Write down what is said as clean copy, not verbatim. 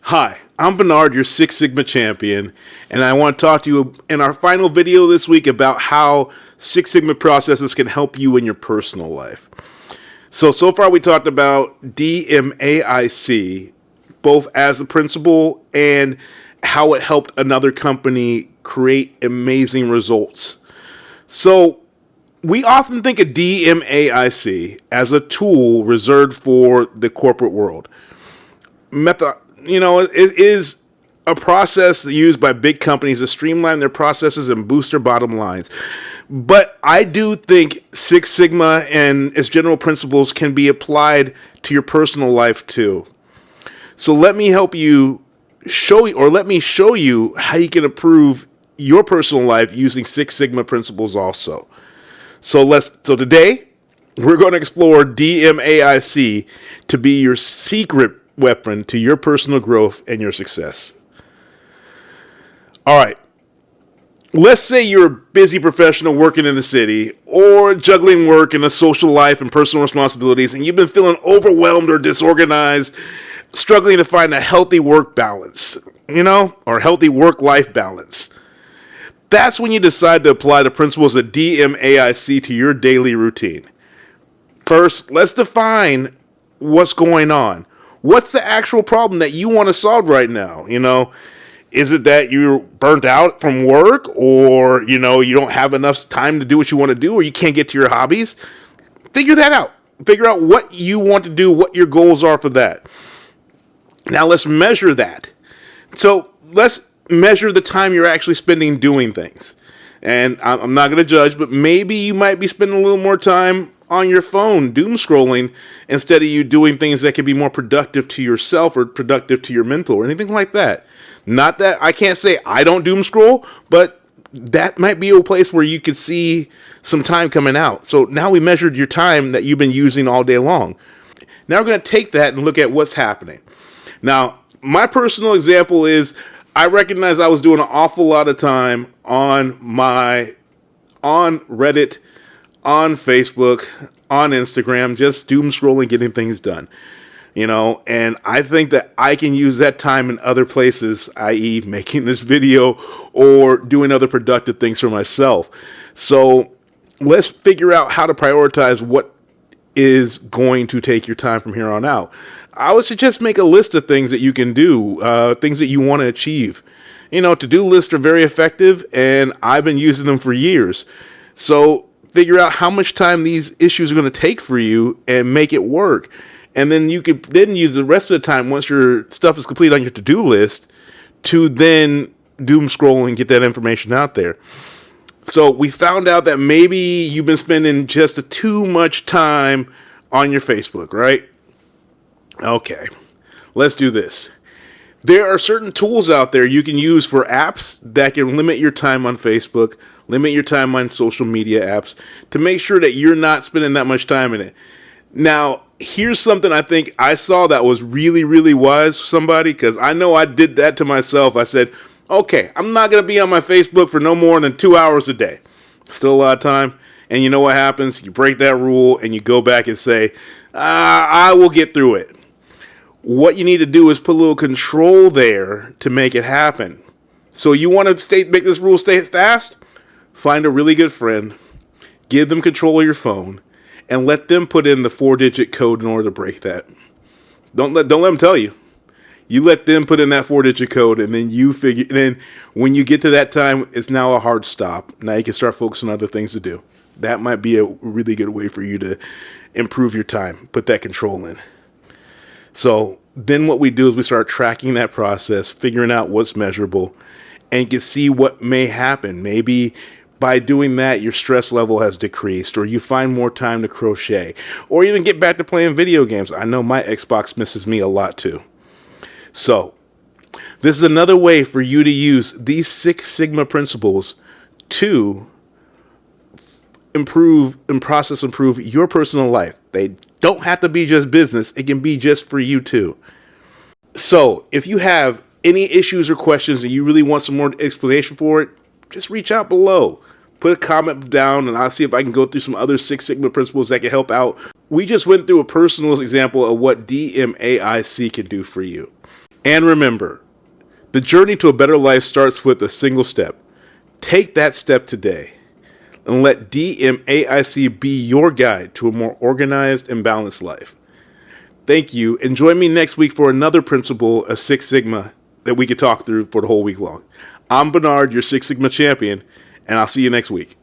Hi, I'm Bernard, your Six Sigma champion, and I want to talk to you in our final video this week about how Six Sigma processes can help you in your personal life. So far we talked about DMAIC, both as a principle and how it helped another company create amazing results. So we often think of DMAIC as a tool reserved for the corporate world. It is a process used by big companies to streamline their processes and boost their bottom lines. But I do think Six Sigma and its general principles can be applied to your personal life too. So let me show you how you can improve your personal life using Six Sigma principles also. So today we're going to explore DMAIC to be your secret weapon to your personal growth and your success. All right. Let's say you're a busy professional working in the city or juggling work and a social life and personal responsibilities, and you've been feeling overwhelmed or disorganized, struggling to find a healthy work balance, or healthy work-life balance. That's when you decide to apply the principles of DMAIC to your daily routine. First, let's define what's going on. What's the actual problem that you want to solve right now? Is it that you're burnt out from work, or, you don't have enough time to do what you want to do, or you can't get to your hobbies? Figure that out. Figure out what you want to do, what your goals are for that. Now let's measure that. So let's measure the time you're actually spending doing things. And I'm not going to judge, but maybe you might be spending a little more time on your phone, doom scrolling, instead of you doing things that can be more productive to yourself or productive to your mental or anything like that. Not that I can't say I don't doom scroll, but that might be a place where you could see some time coming out. So now we measured your time that you've been using all day long. Now we're going to take that and look at what's happening. Now, my personal example is I recognize I was doing an awful lot of time on Reddit, on Facebook, on Instagram, just doom scrolling, getting things done. And I think that I can use that time in other places, i.e. making this video or doing other productive things for myself. So let's figure out how to prioritize what is going to take your time from here on out. I would suggest make a list of things that you can do, things that you want to achieve. To-do lists are very effective, and I've been using them for years. So figure out how much time these issues are going to take for you and make it work. And then you could then use the rest of the time, once your stuff is complete on your to-do list, to then doom scroll and get that information out there. So we found out that maybe you've been spending just too much time on your Facebook, right? Okay, let's do this. There are certain tools out there you can use for apps that can limit your time on Facebook, limit your time on social media apps, to make sure that you're not spending that much time in it. Now, here's something I think I saw that was really, really wise for somebody, because I know I did that to myself. I said, okay, I'm not going to be on my Facebook for no more than 2 hours a day. Still a lot of time. And you know what happens? You break that rule and you go back and say, I will get through it. What you need to do is put a little control there to make it happen. So you want to make this rule stay fast? Find a really good friend, give them control of your phone, and let them put in the 4-digit code in order to break that. Don't let them tell you. You let them put in that 4-digit code, and then and then when you get to that time, it's now a hard stop. Now you can start focusing on other things to do. That might be a really good way for you to improve your time. Put that control in. So then what we do is we start tracking that process, figuring out what's measurable, and you can see what may happen. Maybe by doing that, your stress level has decreased, or you find more time to crochet, or even get back to playing video games. I know my Xbox misses me a lot too. So this is another way for you to use these Six Sigma principles to improve your personal life. They don't have to be just business. It can be just for you too. So if you have any issues or questions and you really want some more explanation for it, just reach out below. Put a comment down and I'll see if I can go through some other Six Sigma principles that can help out. We just went through a personal example of what DMAIC can do for you. And remember, the journey to a better life starts with a single step. Take that step today and let DMAIC be your guide to a more organized and balanced life. Thank you, and join me next week for another principle of Six Sigma that we could talk through for the whole week long. I'm Bernard, your Six Sigma champion, and I'll see you next week.